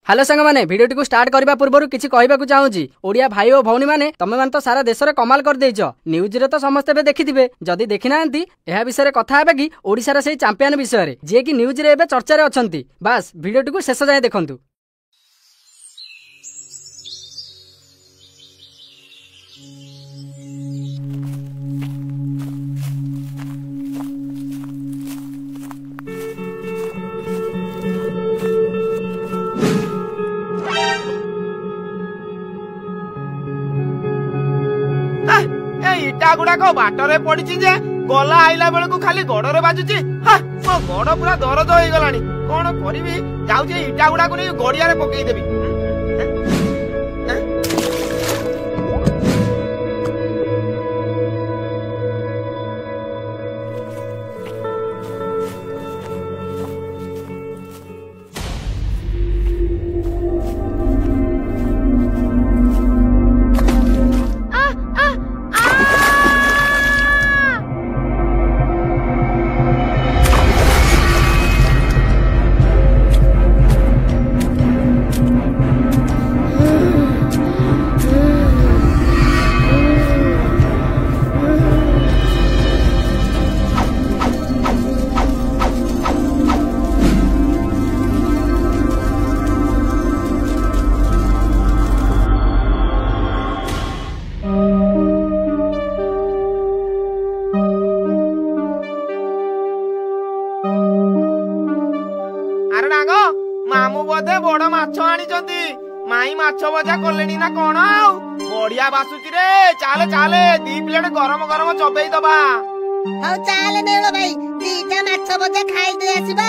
Hello सांग मैंने video को स्टार्ट करने पूर्व किसी कहवाक चाहूँगी ओडिया भाई और भौणी मैंने तुम मैंने तो सारा देश में कमाल कर देइछ। न्यूज रे तो समस्ते देखिथिबे, जदि देखि नांती एहा विषय कथा हेबे कि ओडिशार से चैंपियन विषय जे कि न्यूज रे एबे चर्चा रे अछंती। बास भिडियो को शेष जाए देखंतु। इटा गुड़ाक बाटर पड़ी गला आइला बेलू खाली गड़े बाजुची। मो गड़ पूरा दरद हो गलानी। कौन करी जाऊे इटा गुड़ाक नहीं गड़िया पकईदेवी। मामू बोधे बड़ माछ आनी माई माछ भजा कले ना कौन बढ़िया बासुची रे। चाले चाले 2 प्लेट गरम गरम चबई दबा। हाँ चाले नेउल भाई 2टा माछ भजा खाई दे आसीबा।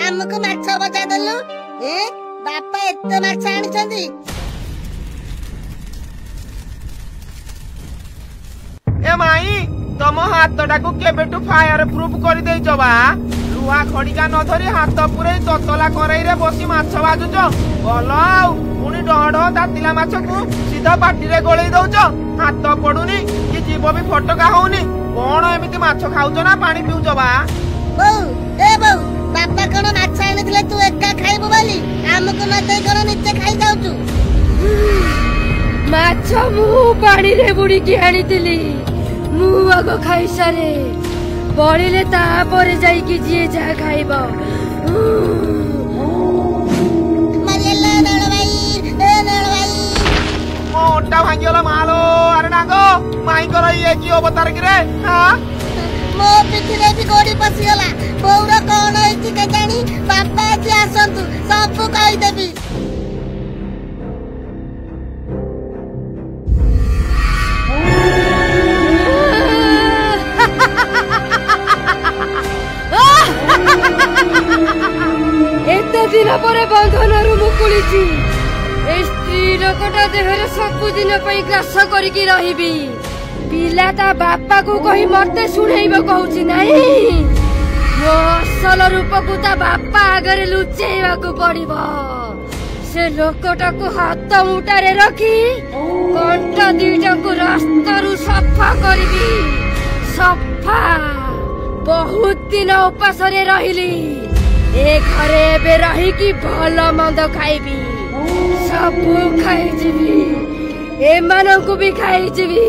हमको माछ बजा देलु बापा एते माछ आनिछंती। ए माई तम हाथटा को केबेटू फायर प्रूफ कर देइछ बा। लुहा खड़िका न धरी हाथ पुरे ततला करई रे बसी माछ बाजुछ। भलो पुनी डढ दातिला माछ को सीधा पाटी रे गळई दउछ। हाथ पडुनी कि जीव भी फटका होउनी। कोन एमिति माछ खाउछ ना पानी पिउछ बा। बौ ए बौ बापा कौन माछ आनिथिले तू एका खाइबो बाली हमको न दे कौन निचे खाई जाउछु। माछ मु पानी रे बुड़ी की आनिथिली मु आगो खाई सारे बळिले ता परे जाई कि जे जा खाइबो। मरियला नळ भाई ए नळ भाई मोटा भांगियोला मालो। अरे नागो माई कर ये की अवतार कि रे। हां मो पिठिरे भी गोड़ी पसिगला। बौरा कौन होइछि के जानी बापा जी आसंतु सब कहि देबी। एते दिन परे बंधनरु मुकुलिछि ए स्त्री लोकटा देहरे सब दिन पई ग्रास करिकि रहिबी। पिला ता बापा को कहि मरते सुनेइबो कहउछि नाही। मो असल रूप को ता बापा आगरे लुचेइबा को पड़िबो। से लोकटा को हाथ मुटारे रखी कंठ 2टा को रास्तारू सफा करबी। सफा बहुत दिन उपास रे रहिली। ए घरे बे रही कि भलो मंद खाइबी। सब खाई जीवी ए मानव को भी खाई जीवी।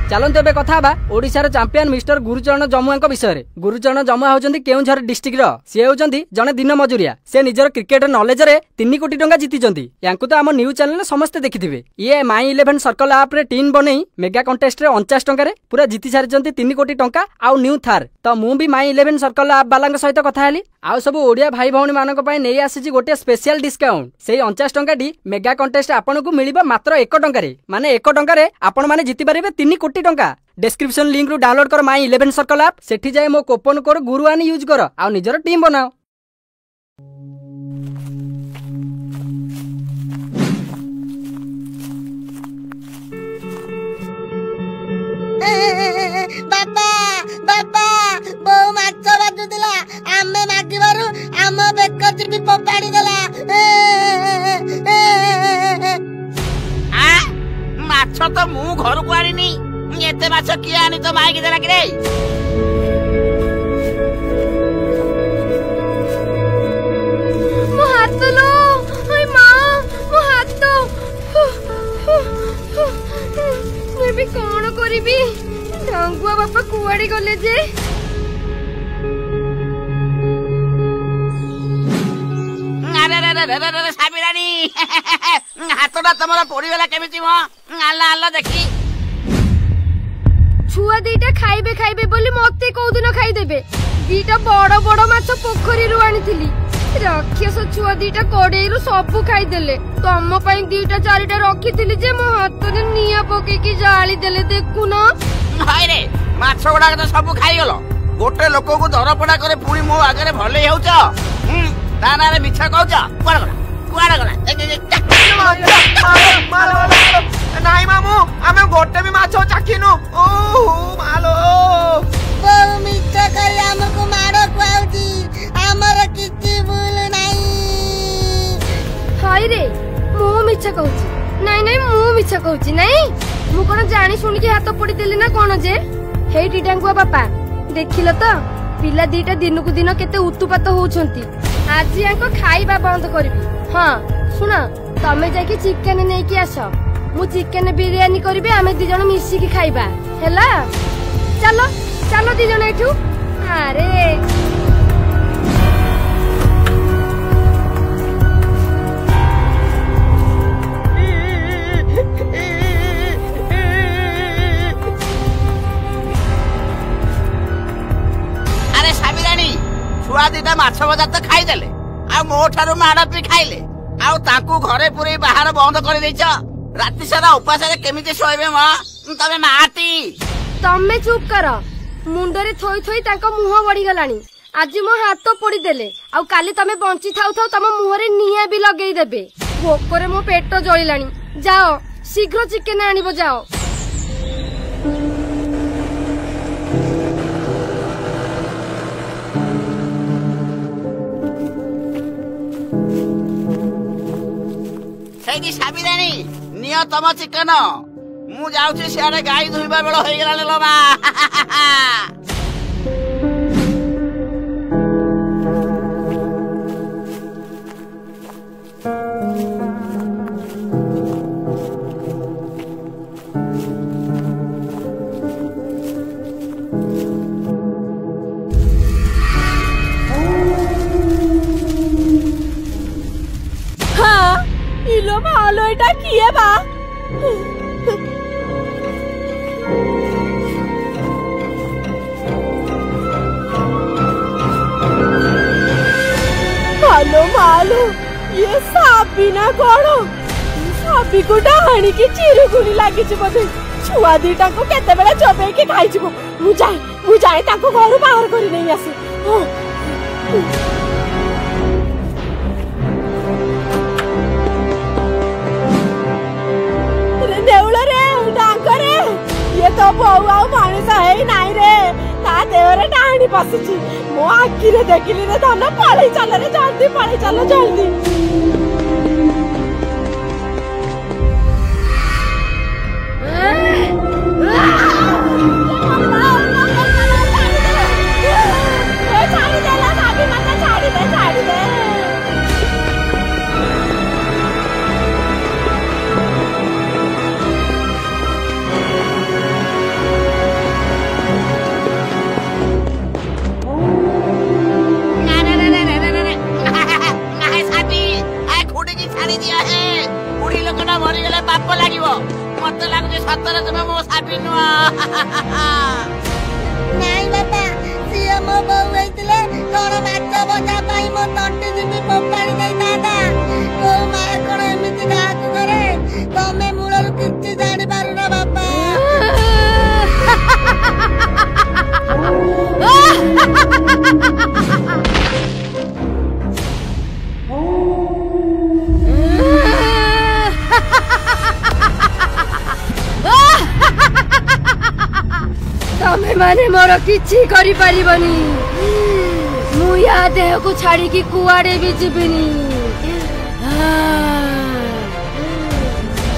चलते एवं कथा ओडिशार चैंपियन मिस्टर गुरुचरण जमुआ विषय। गुरुचरण जमुआ होउछंती केउंझर डिस्ट्रिक्ट रो। सी होउछंती जने दिन मजुरिया। से निजर क्रिकेट नॉलेज रे 3 कोटी टंका जीतिचंती। यांकु तो आम न्यूज चैनल समस्ते देखिथिबे। ये माई 11 सर्कल ऐप रे टीम बनेई मेगा कंटेस्ट रे 49 टंका रे पूरा जीति सारिचंती 3 कोटी टंका आउ न्यू थार। तो मु भी माई 11 सर्कल ऐप बालांग सहित कथा हेली। आउ सब ओडिया भाई भौणी मानक पई नै आसीची गोटे स्पेशल डिस्काउंट। सेही 49 टंका डी मेगा कंटेस्ट आपन को मिलिबो मात्र 1 टंका रे। माने 1 टंका रे आपन माने जीति परिबे 3 कोटी टंका। डिस्क्रिप्शन लिंक रु डाउनलोड कर माई 11 सर्कल ऐप। सेठी जाय मो कूपन कोड गुरुआनी यूज कर आ निजर टीम बनाओ। बापा बापा ମାଗୁଥିଲା ଆମେ ମାଗିବାରୁ ଆମ ବେକ ଚିପି ଫୋପାଡ଼ି ଦେଲା। ମାଛ ତ ମୁଁ ଘରକୁ ଆଣିନି। ଏତେ ମାଛ କିଏ ଆଣି ତ ମାଇକି ଦେଲା କିରେ? ମୋ ହାତ ଲୋ ମା, ମୋ ହାତ। ଏବେ କଣ କରିବି? ଡଙ୍ଗୁଆ ବାପା କୁଆଡେ ଗଲେ ଯେ? ସାବିରାଣୀ ହାତଟା ତମର ପଡିଗଲା କେମିତି ମ? ଆଲ ଦେଖି। ଛୁଆ ଦିଟା ଖାଇବେ ଖାଇବେ ବୋଲି ମତେ କୋଉଦିନ ଖାଇଦେବେ? ଦିଟା ବଡ ବଡ ମାଛ ପୋଖରୀରୁ ଆଣିଥିଲି। ରାକ୍ଷସ ଛୁଆ ଦିଟା କଡେଇରୁ ସବୁ ଖାଇଦେଲେ। ତମ ପାଇଁ ଦିଟା ଚାରିଟା ରଖିଥିଲି ଯେ ମୋ ହାତରେ ନିଆଁ ପକେଇକି ଜାଳି ଦେଲେ। ଦେଖୁନ ହାଇରେ ମାଛ ଗୁଡାକ ତ ସବୁ ଖାଇଗଲ। ଗୋଟେ ଲୋକକୁ ଦରପଡା করে ପୁଣି ମୋ ଆଗରେ ଭଲେଇ ହେଉଛ। ତା ନାଁରେ ମିଛ କହୁଛ। କୁଆଡେ ଗଲା କୁଆଡେ ଗଲା? ନାଇଁ ମାମୁ ଆମେ ଗୋଟେ ବି ମାଛ ଚାଖିନୁ। ମାଲୋ ବୋଉ ମିଛ କରି ଆମକୁ ମାଡ଼ ଖୁଆଉଛି। ଆମର କିଛି ଭୁଲ ନାହିଁ। ହାଇରେ ମୁଁ ମିଛ କହୁଛି? ନାଇଁ ନାଇଁ ମୁଁ ମିଛ କହୁଛି ନାଇଁ। ମୁଁ କଣ ଜାଣି ଶୁଣିକି ହାତ ପୋଡିଦେଲି ନା କଣ ଯେ? ହେଇଟି ଡାଙ୍ଗୁଆ ବାପା ଦେଖିଲ ତ ପିଲା ଦିଟା ଦିନକୁ ଦିନ କେତେ ଉତ୍ତୁପାତ ହଉଛନ୍ତି। ଆଜି ଆଙ୍କ ଖାଇବା ବନ୍ଦ କରିବି। ହଁ ଶୁଣ, ତମେ ଯାଇକି ଚିକେନ ନେଇକି ଆସ। ମୁଁ ଚିକେନ ବିରିୟାନୀ କରିବି। ଆମେ ଦି ଜଣ ମିଶିକି ଖାଇବା ହେଲା? ଚାଲ ଚାଲ ଦି ଜଣ ଏଠୁ। ଆରେ ସାବିରାଣୀ ଛୁଆ ଦିଟା ମାଛ ଭଜା ତ ଖାଇଦେଲେ, ଆଉ ମୋ ଠାରୁ ମାଡ ପି ଖାଇଲେ, ଆଉ ତାଙ୍କୁ ଘରେ ପୁରେଇ ବାହାର ବନ୍ଦ କରିଦେଇଛ। ରାତି ସାରା ଉପାସରେ କେମିତି ଶୋଇବେ ମ ତମେ ମାଟି? ତମେ ଚୁପ୍ କର। ମୁଣ୍ଡରେ ଥୋଇ ଥୋଇ ତାଙ୍କ ମୁହଁ ବଢିଗଲାଣି। ଆଜି ମୋ ହାତ ପୋଡିଦେଲେ, ଆଉ କାଲି ତମେ ବଞ୍ଚି ଥାଉ ଥାଉ ତମ ମୁହଁରେ ନିଆଁ ବି ଲଗେଇଦେବେ। ଭୋକରେ ମୋ ପେଟ ଜଳିଲାଣି। ଯାଅ ଶୀଘ୍ର ଚିକେନ ଆଣିବ ଯାଅ। ସେଇଠି ସାବିରାଣୀ ନିଅ ତମ ଚିକେନ। ମୁଁ ଯାଉଛି ସିଆଡେ ଗାଈ ଧୋଇବା ବେଳ ହେଇଗଲାଣି ଲୋ ମା। ইলো মালো এটা কিয়ে বা? ମାଲୋ ମାଲୋ ଇଏ ସାବି ନା କଣ? ସାବିକୁ ଡାହାଣିକି ଚିରୁଗୁଣି ଲାଗିଛି ବୋଧେ। ଛୁଆ ଦିଟାଙ୍କୁ କେତେବେଳେ ଚୋବେଇକି ଖାଇଯିବ। ମୁଁ ଯାଏ ତାଙ୍କୁ ଘରୁ ବାହାର କରି ନେଇ ଆସେ। ନେଉଳରେ ଡାଙ୍କରେ ଇଏ ତ ବୋଉ ଆଉ ମଣିଷ ହେଇ ନାଇଁ ରେ। ତା ଦେହରେ ଡାହାଣୀ ପଶିଛି। ମୋ ଆଖିରେ ଦେଖିଲି ରେ ଧନ। ପଳେଇ ଚାଲ ରେ ଜଲ୍ଦି, ପଳେଇ ଚାଲ ଜଲ୍ଦି। ଛାଡ଼ିଦେଲା ସାବି ମତେ ଛାଡ଼ିଦେ। ମରିଗଲେ ପାପ ଲାଗିବ। ମତେ ଲାଗୁଛି ସତରେ ତମେ ମୋ ସାବି ନୁହଁ। ନାଇଁ ବାପା, ସିଏ ମୋ ବୋଉ ହେଇଥିଲେ କଣ ମାଛ ଭଜା ପାଇଁ ମୋ ତଣ୍ଟି ଚିପି ଫୋପାଡ଼ି ଦେଇଥାନ୍ତା। କୋଉ ମା କଣ ଏମିତି କାହାକୁ କରେ? ତମେ ମୂଳରୁ କିଛି ଜାଣିପାରୁନ ବାପା। ତମେ ମାନେ ମୋର କିଛି କରିପାରିବନି। मु या देह को छाड़ी की कुआड़े भी जीविनी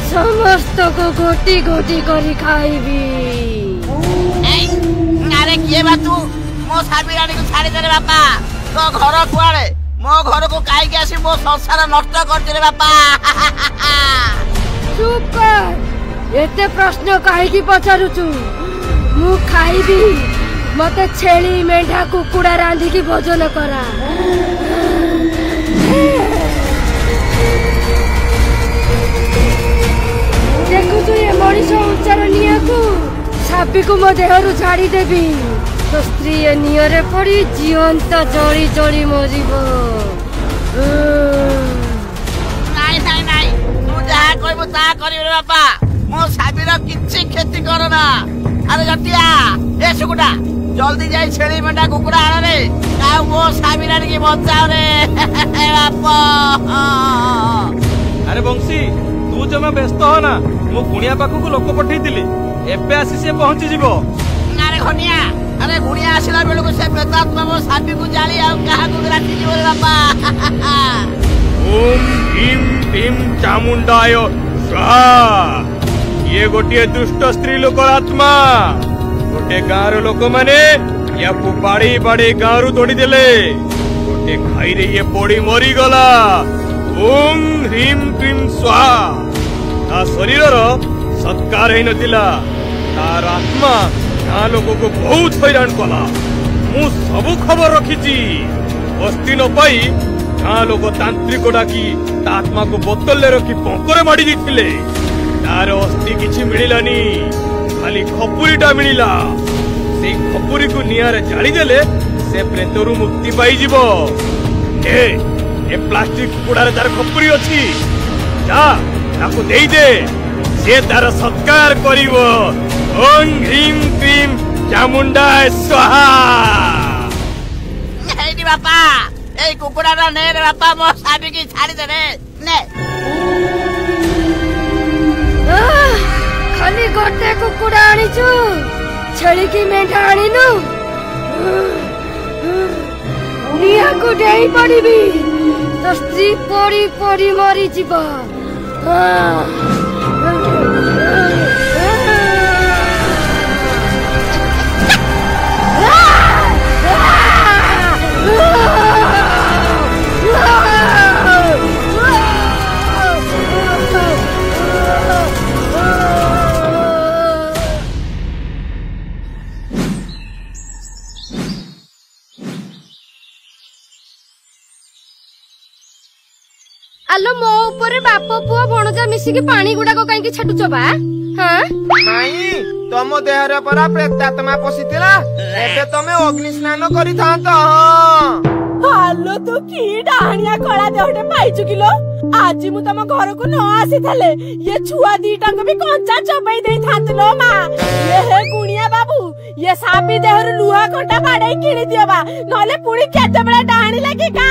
समस्त को गोटी गोटी करी खाइबी। अरे किए बा तू मो साबिरानी को छाड़ी दे रे बापा तो घर कुआड़े मो घर को काई आसी मो संसार नष्ट कर रे बापा। चुप कर एते प्रश्न काहे पचारुचु मु खाइबी मते छेली मेंढा कुकुड़ा रांधी की भोजन करा। देखु ये मनीष उच्चार निया को सापी को मो देहरु छाड़ी देबी तो स्त्री ए नियरे पड़ी जीवंत जड़ी जड़ी मरिबो। नाई नाई नाई तू जहा कहबो ता करियो रे बापा मो साबिर किछि खेती करना। अरे जटिया ए सुकुटा जल्दी जाई छेली मेंढा कुकुड़ा आन रे काऊ मो साबिरानी की बचाओ रे बापा। अरे बंशी तू जमा व्यस्त हो ना मु गुणिया पाखु को लोक पठेइतिली एबे आसी से पहुंची जिवो। अरे घनिया अरे गुणिया आसिला बेलु को से प्रेतात्मा मो साबी को जाली आ कहा को राखी जिवो रे बापा। ओम भीम भीम चामुंडाय स्वाहा। ये गोटे दुष्ट स्त्री लोक आत्मा गोटे गाँव लोक माने या बाड़ी बाड़ी गाँव रू तोड़ी देले गोटे खाई रे ये पड़ी मरी गला। ओम ह्रीम क्रीम स्वाहा। ता शरीर सत्कार ही नथिला तार आत्मा गाँ लोक को बहुत हैरान कला। मु सबु खबर रखीची बस्ती न पाई गाँ लोक तांत्रिक डाकी ता आत्मा को बोतल ले रखी पंकरे माड़ी देथिले तार अस्थि किछि मिलिलानी खाली खपुरीटा मिलिला। से खपुरी को नियारे जाली देले से प्रेतरु मुक्ति पाई जीवो। ए प्लास्टिक कुड़ारे तार खपुरी अछि जा ताको देई दे से तार सत्कार करिवो। ओम ह्रीम क्रीम चामुंडाय स्वाहा। हेडी बापा ए कुकुड़ा ने रे बापा मो साबी की छाड़ी दे रे ने। खाली गोटे कुकुड़ा आनीचु छेली की मेंढा आनीनु निया को डेई पड़ीबी तो स्त्री पड़ी पड़ी मरी जीवा। आलो मो ऊपर बाप पुआ भणजा मिसिकी पानी गुडाको काईकी छटुछ बा। हां माई तम देहरे परा प्रेतात्मा पसितिला एबे तमे अग्नि स्नान करि थांत। आलो तू की डाहणिया कळा देहटे पाइछु किलो आज मु तम घर को न आसी थले ये छुआ दीटा को भी कंचा चबई देई थांतलो मा। ये हे गुणिया बाबू ये सापी देहर लुहा कंटा बाडै किणी दियबा नले पुणी केते बेला डाहणी लागी का